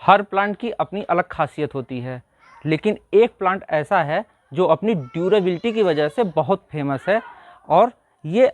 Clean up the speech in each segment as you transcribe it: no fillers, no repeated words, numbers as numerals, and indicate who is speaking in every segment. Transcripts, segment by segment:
Speaker 1: हर plant की अपनी अलग खासियत होती है, लेकिन एक प्लांट ऐसा है जो अपनी ड्यूरेबिलिटी की वजह से बहुत फेमस है और ये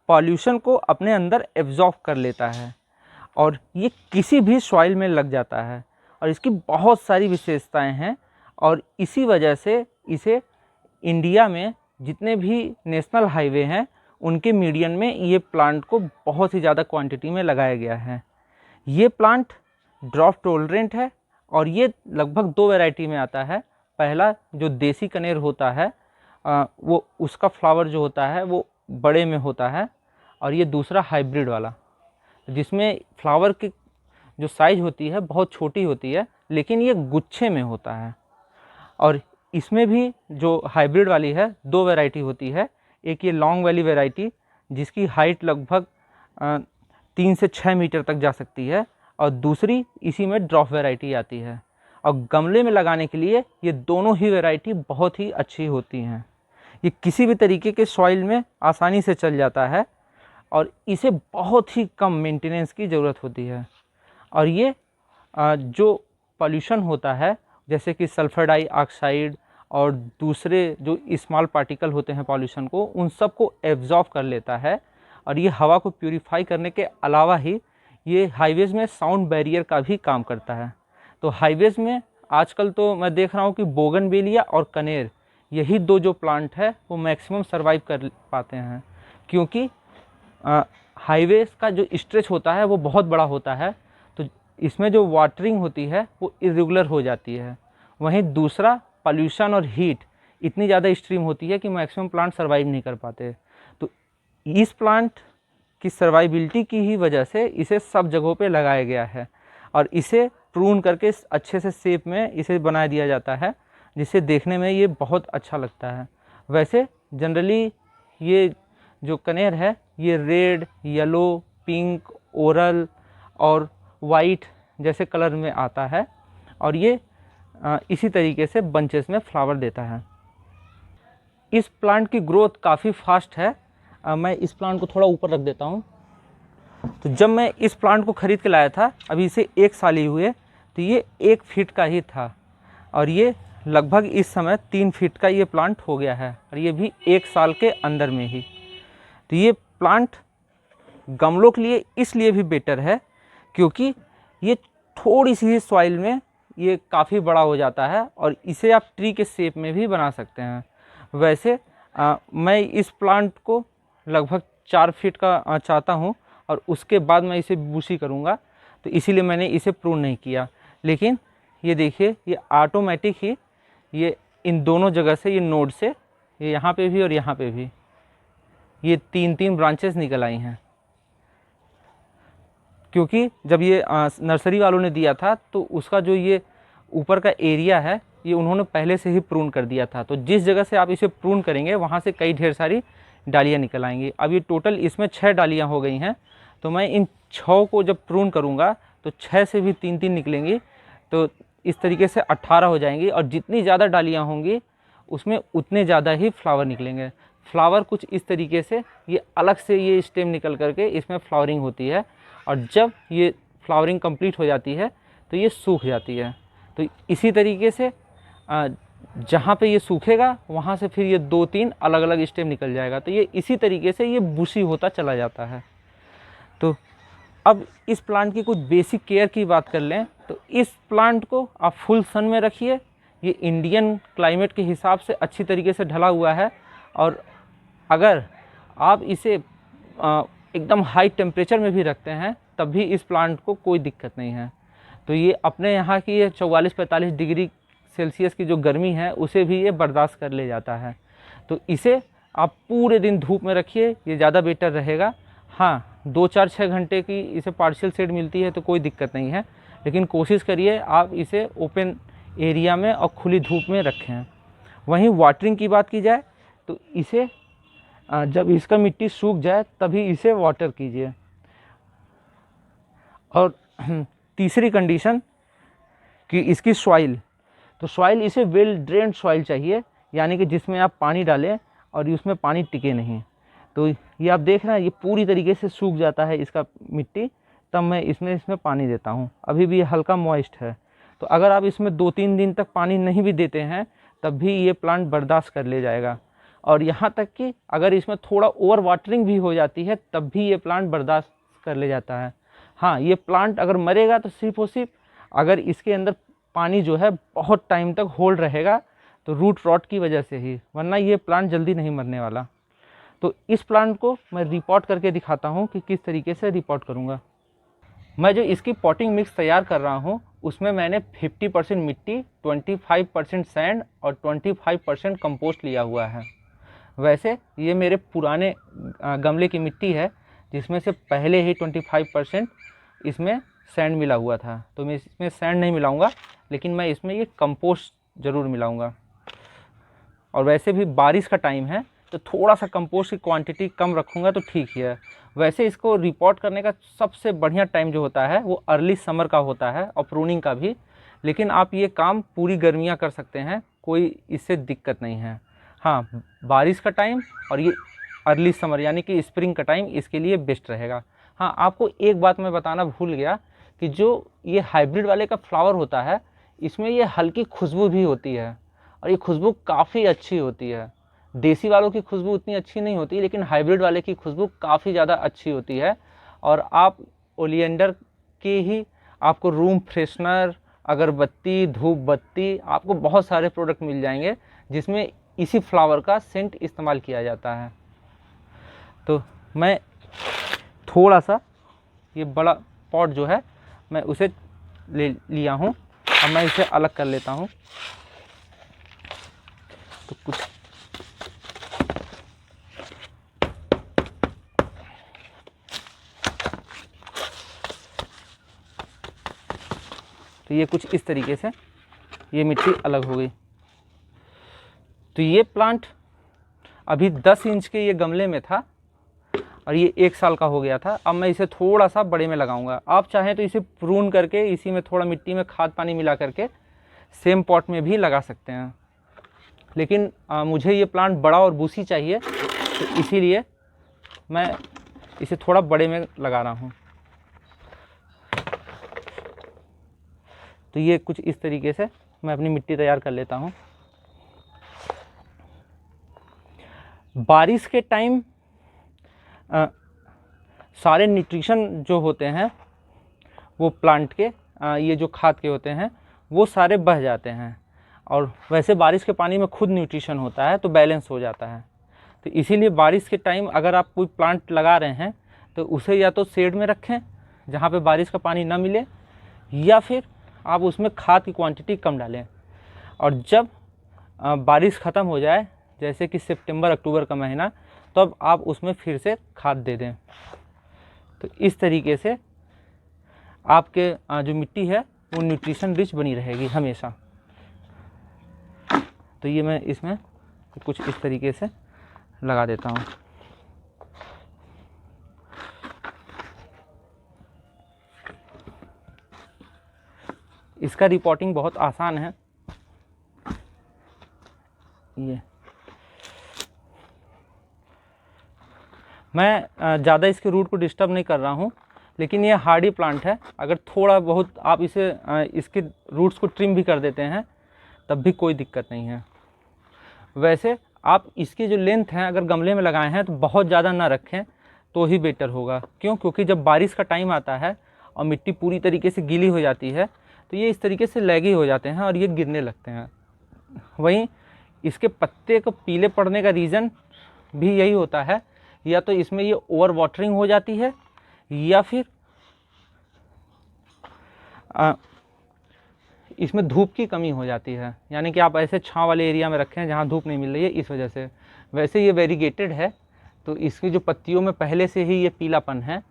Speaker 1: पॉल्यूशन को अपने अंदर एब्जॉर्ब कर लेता है और ये किसी भी सॉइल में लग जाता है और इसकी बहुत सारी विशेषताएं हैं और इसी वजह से इसे इंडिया में जितने भी नेशनल हाईवे हैं उनके मीडियन में ये प्लांट को बहुत ही ज़्यादा क्वांटिटी में लगाया गया है। ये प्लांट ड्रॉप टॉलरेंट है और ये लगभग 2 वैरायटी में आता है। पहला जो देसी कनेर होता है वो उसका फ्लावर जो होता है वो बड़े में होता है और ये दूसरा हाइब्रिड वाला जिसमें फ्लावर की जो साइज़ होती है बहुत छोटी होती है लेकिन ये गुच्छे में होता है। और इसमें भी जो हाइब्रिड वाली है 2 वैरायटी होती है। एक ये लॉन्ग वाली वैरायटी जिसकी हाइट लगभग 3 से 6 मीटर तक जा सकती है और दूसरी इसी में ड्रॉप वैरायटी आती है। और गमले में लगाने के लिए ये दोनों ही वैरायटी बहुत ही अच्छी होती हैं। ये किसी भी तरीके के सॉइल में आसानी से चल जाता है और इसे बहुत ही कम मेंटेनेंस की ज़रूरत होती है। और ये जो पॉल्यूशन होता है जैसे कि सल्फर डाइऑक्साइड और दूसरे जो स्मॉल पार्टिकल होते हैं पॉल्यूशन को उन सब को एब्जॉर्ब कर लेता है और ये हवा को प्यूरिफाई करने के अलावा ही ये हाईवेज़ में साउंड बैरियर का भी काम करता है। तो हाईवेज़ में आजकल तो मैं देख रहा हूँ कि बोगनवेलिया और कनेर यही 2 जो प्लांट है वो मैक्सिमम सर्वाइव कर पाते हैं क्योंकि हाईवेज़ का जो स्ट्रेच होता है वो बहुत बड़ा होता है तो इसमें जो वाटरिंग होती है वो इरेगुलर हो जाती है। वहीं दूसरा पॉल्यूशन और हीट इतनी ज़्यादा एक्सट्रीम होती है कि मैक्सिमम प्लांट सर्वाइव नहीं कर पाते। तो इस प्लांट की सर्वाइबिलिटी की ही वजह से इसे सब जगहों पे लगाया गया है और इसे प्रून करके अच्छे से शेप में इसे बना दिया जाता है जिससे देखने में ये बहुत अच्छा लगता है। वैसे जनरली ये जो कनेर है ये रेड, येलो, पिंक, ओरल और वाइट जैसे कलर में आता है और ये इसी तरीके से बंचेस में फ्लावर देता है। इस प्लांट की ग्रोथ काफ़ी फास्ट है। मैं इस प्लांट को थोड़ा ऊपर रख देता हूँ। तो जब मैं इस प्लांट को ख़रीद के लाया था अभी इसे 1 साल ही हुए तो ये 1 फीट का ही था और ये लगभग इस समय 3 फीट का ये प्लांट हो गया है और ये भी 1 साल के अंदर में ही। तो ये प्लांट गमलों के लिए इसलिए भी बेटर है क्योंकि ये थोड़ी सी ही सॉइल में ये काफ़ी बड़ा हो जाता है और इसे आप ट्री के शेप में भी बना सकते हैं। वैसे मैं इस प्लांट को लगभग 4 फीट का चाहता हूँ और उसके बाद मैं इसे बूशी करूँगा तो इसीलिए मैंने इसे प्रून नहीं किया। लेकिन ये देखिए ये ऑटोमेटिक ही ये इन दोनों जगह से ये नोड से ये यहाँ पे भी और यहाँ पे भी ये 3-3 ब्रांचेस निकल आई हैं क्योंकि जब ये नर्सरी वालों ने दिया था तो उसका जो ये ऊपर का एरिया है ये उन्होंने पहले से ही प्रून कर दिया था। तो जिस जगह से आप इसे प्रून करेंगे वहाँ से कई ढेर सारी डालियाँ निकल आएंगी। अब ये टोटल इसमें 6 डालियाँ हो गई हैं तो मैं इन 6 को जब प्रून करूँगा तो 6 से भी 3-3 निकलेंगी तो इस तरीके से 18 हो जाएंगी और जितनी ज़्यादा डालियाँ होंगी उसमें उतने ज़्यादा ही फ्लावर निकलेंगे। फ्लावर कुछ इस तरीके से ये अलग से ये स्टेम निकल करके इसमें फ्लावरिंग होती है और जब ये फ्लावरिंग कंप्लीट हो जाती है तो ये सूख जाती है। तो इसी तरीके से जहाँ पे ये सूखेगा वहाँ से फिर ये 2-3 अलग अलग स्टेम निकल जाएगा तो ये इसी तरीके से ये बुशी होता चला जाता है। तो अब इस प्लांट की कुछ बेसिक केयर की बात कर लें तो इस प्लांट को आप फुल सन में रखिए। ये इंडियन क्लाइमेट के हिसाब से अच्छी तरीके से ढला हुआ है और अगर आप इसे एकदम हाई टेम्परेचर में भी रखते हैं तब भी इस प्लांट को कोई दिक्कत नहीं है। तो ये अपने यहाँ की ये 44-45 डिग्री सेल्सियस की जो गर्मी है उसे भी ये बर्दाश्त कर ले जाता है। तो इसे आप पूरे दिन धूप में रखिए, ये ज़्यादा बेटर रहेगा। हाँ, 2-4-6 घंटे की इसे पार्शियल शेड मिलती है तो कोई दिक्कत नहीं है, लेकिन कोशिश करिए आप इसे ओपन एरिया में और खुली धूप में रखें। वहीं वाटरिंग की बात की जाए तो इसे जब इसका मिट्टी सूख जाए तभी इसे वाटर कीजिए। और तीसरी कंडीशन कि इसकी सॉइल, तो सॉइल इसे वेल ड्रेन्ड सॉइल चाहिए, यानी कि जिसमें आप पानी डालें और उसमें पानी टिके नहीं। तो ये आप देख रहे हैं ये पूरी तरीके से सूख जाता है इसका मिट्टी, तब मैं इसमें पानी देता हूँ। अभी भी ये हल्का मॉइस्ट है तो अगर आप इसमें 2-3 दिन तक पानी नहीं भी देते हैं तब भी ये प्लांट बर्दाश्त कर ले जाएगा। और यहाँ तक कि अगर इसमें थोड़ा ओवर वाटरिंग भी हो जाती है तब भी ये प्लांट बर्दाश्त कर ले जाता है। हाँ, ये प्लांट अगर मरेगा तो सिर्फ और सिर्फ अगर इसके अंदर पानी जो है बहुत टाइम तक होल्ड रहेगा तो रूट रॉट की वजह से ही, वरना ये प्लांट जल्दी नहीं मरने वाला। तो इस प्लांट को मैं रिपोर्ट करके दिखाता हूँ कि किस तरीके से रिपोर्ट करूँगा। मैं जो इसकी पॉटिंग मिक्स तैयार कर रहा हूँ उसमें मैंने 50% मिट्टी, 25% सैंड और 25% कंपोस्ट लिया हुआ है। वैसे ये मेरे पुराने गमले की मिट्टी है जिसमें से पहले ही 25% इसमें सैंड मिला हुआ था, तो मैं इसमें सैंड नहीं मिलाऊंगा, लेकिन मैं इसमें ये कंपोस्ट ज़रूर मिलाऊंगा। और वैसे भी बारिश का टाइम है तो थोड़ा सा कंपोस्ट की क्वांटिटी कम रखूँगा तो ठीक ही है। वैसे इसको रिपोर्ट करने का सबसे बढ़िया टाइम जो होता है वो अर्ली समर का होता है और प्रूनिंग का भी, लेकिन आप ये काम पूरी गर्मियाँ कर सकते हैं, कोई इससे दिक्कत नहीं है। हाँ, बारिश का टाइम और ये अर्ली समर यानी कि स्प्रिंग का टाइम इसके लिए बेस्ट रहेगा। हाँ, आपको एक बात मैं बताना भूल गया कि जो ये हाइब्रिड वाले का फ्लावर होता है इसमें ये हल्की खुशबू भी होती है और ये खुशबू काफ़ी अच्छी होती है। देसी वालों की खुशबू उतनी अच्छी नहीं होती, लेकिन हाइब्रिड वाले की खुशबू काफ़ी ज़्यादा अच्छी होती है। और आप ओलियंडर के ही आपको रूम फ्रेशनर, अगरबत्ती, धूप बत्ती, आपको बहुत सारे प्रोडक्ट मिल जाएंगे जिसमें इसी फ्लावर का सेंट इस्तेमाल किया जाता है। तो मैं थोड़ा सा ये बड़ा पॉट जो है मैं उसे ले लिया हूँ, अब मैं इसे अलग कर लेता हूँ। तो कुछ तो ये कुछ इस तरीके से ये मिट्टी अलग हो गई। तो ये प्लांट अभी 10 इंच के ये गमले में था और ये 1 साल का हो गया था। अब मैं इसे थोड़ा सा बड़े में लगाऊंगा। आप चाहें तो इसे प्रून करके इसी में थोड़ा मिट्टी में खाद पानी मिला करके सेम पॉट में भी लगा सकते हैं, लेकिन मुझे ये प्लांट बड़ा और बूसी चाहिए तो इसीलिए मैं इसे थोड़ा बड़े में लगा रहा हूँ। तो ये कुछ इस तरीके से मैं अपनी मिट्टी तैयार कर लेता हूँ। बारिश के टाइम सारे न्यूट्रिशन जो होते हैं वो प्लांट के ये जो खाद के होते हैं वो सारे बह जाते हैं, और वैसे बारिश के पानी में खुद न्यूट्रिशन होता है तो बैलेंस हो जाता है। तो इसीलिए बारिश के टाइम अगर आप कोई प्लांट लगा रहे हैं तो उसे या तो शेड में रखें जहाँ पे बारिश का पानी ना मिले, या फिर आप उसमें खाद की क्वांटिटी कम डालें। और जब बारिश ख़त्म हो जाए, जैसे कि सितंबर अक्टूबर का महीना, तब तो आप उसमें फिर से खाद दे दें। तो इस तरीके से आपके जो मिट्टी है वो न्यूट्रिशन रिच बनी रहेगी हमेशा। तो ये मैं इसमें कुछ इस तरीके से लगा देता हूँ। इसका रिपोर्टिंग बहुत आसान है। ये मैं ज़्यादा इसके रूट को डिस्टर्ब नहीं कर रहा हूँ, लेकिन ये हार्डी प्लांट है। अगर थोड़ा बहुत आप इसे इसके रूट्स को ट्रिम भी कर देते हैं तब भी कोई दिक्कत नहीं है। वैसे आप इसकी जो लेंथ है अगर गमले में लगाए हैं तो बहुत ज़्यादा ना रखें तो ही बेटर होगा। क्यों? क्योंकि जब बारिश का टाइम आता है और मिट्टी पूरी तरीके से गीली हो जाती है तो ये इस तरीके से लैगी हो जाते हैं और ये गिरने लगते हैं। वहीं इसके पत्ते को पीले पड़ने का रीज़न भी यही होता है, या तो इसमें ये ओवर वाटरिंग हो जाती है या फिर इसमें धूप की कमी हो जाती है। यानी कि आप ऐसे छांव वाले एरिया में रखें जहाँ धूप नहीं मिल रही है, इस वजह से। वैसे ये वेरीगेटेड है तो इसकी जो पत्तियों में पहले से ही ये पीलापन है,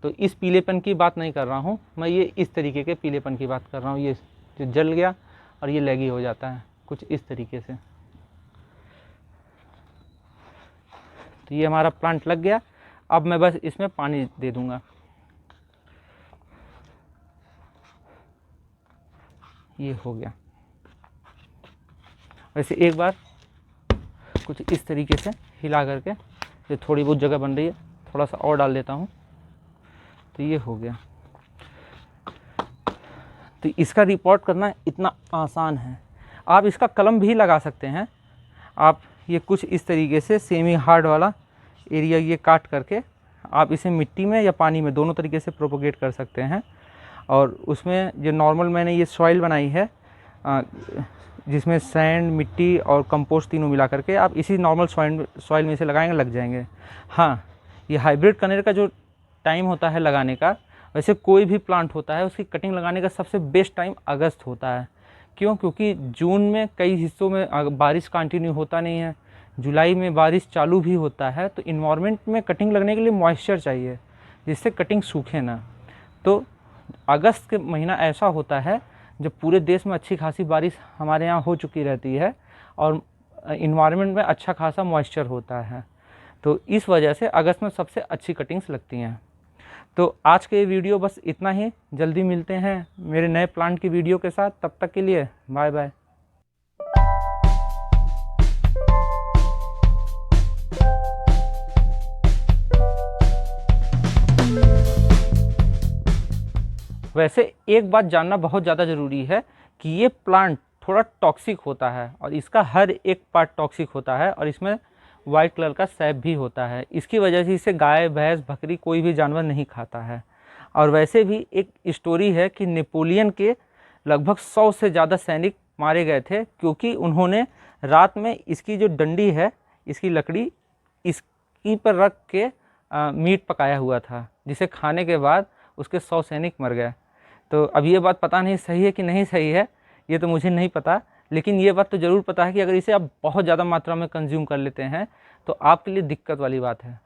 Speaker 1: तो इस पीलेपन की बात नहीं कर रहा हूँ मैं, ये इस तरीके के पीलेपन की बात कर रहा हूँ। ये जो जल गया और ये लैगी हो जाता है कुछ इस तरीके से। तो ये हमारा प्लांट लग गया। अब मैं बस इसमें पानी दे दूंगा। ये हो गया। वैसे एक बार कुछ इस तरीके से हिला करके, जो थोड़ी बहुत जगह बन रही है थोड़ा सा और डाल देता हूँ। तो ये हो गया। तो तो इसका रिपोर्ट करना इतना आसान है। आप इसका कलम भी लगा सकते हैं। आप ये कुछ इस तरीके से सेमी हार्ड वाला एरिया ये काट करके आप इसे मिट्टी में या पानी में दोनों तरीके से प्रोपोगेट कर सकते हैं। और उसमें जो नॉर्मल मैंने ये सॉइल बनाई है जिसमें सैंड, मिट्टी और कंपोस्ट तीनों मिला करके आप इसी नॉर्मल सॉइल में इसे लगाएंगे, लग जाएंगे। हाँ, ये हाइब्रिड कनेर का जो टाइम होता है लगाने का, वैसे कोई भी प्लांट होता है उसकी कटिंग लगाने का सबसे बेस्ट टाइम अगस्त होता है। क्यों? क्योंकि जून में कई हिस्सों में बारिश कंटिन्यू होता नहीं है, जुलाई में बारिश चालू भी होता है, तो इन्वायरमेंट में कटिंग लगने के लिए मॉइस्चर चाहिए जिससे कटिंग सूखे ना। तो अगस्त के महीना ऐसा होता है जब पूरे देश में अच्छी खासी बारिश हमारे यहाँ हो चुकी रहती है और इन्वायरमेंट में अच्छा खासा मॉइस्चर होता है। तो इस वजह से अगस्त में सबसे अच्छी कटिंग्स लगती हैं। तो आज के वीडियो बस इतना ही। जल्दी मिलते हैं मेरे नए प्लांट की वीडियो के साथ। तब तक के लिए बाय बाय। वैसे एक बात जानना बहुत ज़्यादा ज़रूरी है कि ये प्लांट थोड़ा टॉक्सिक होता है और इसका हर एक पार्ट टॉक्सिक होता है और इसमें वाइट कलर का सैप भी होता है। इसकी वजह से इसे गाय, भैंस, बकरी कोई भी जानवर नहीं खाता है। और वैसे भी एक स्टोरी है कि नेपोलियन के लगभग 100 से ज़्यादा सैनिक मारे गए थे क्योंकि उन्होंने रात में इसकी जो डंडी है, इसकी लकड़ी, इसकी पर रख के मीट पकाया हुआ था, जिसे खाने के बाद उसके 100 सैनिक मर गए। तो अब ये बात पता नहीं सही है कि नहीं सही है, ये तो मुझे नहीं पता, लेकिन ये बात तो ज़रूर पता है कि अगर इसे आप बहुत ज़्यादा मात्रा में कंज्यूम कर लेते हैं तो आपके लिए दिक्कत वाली बात है।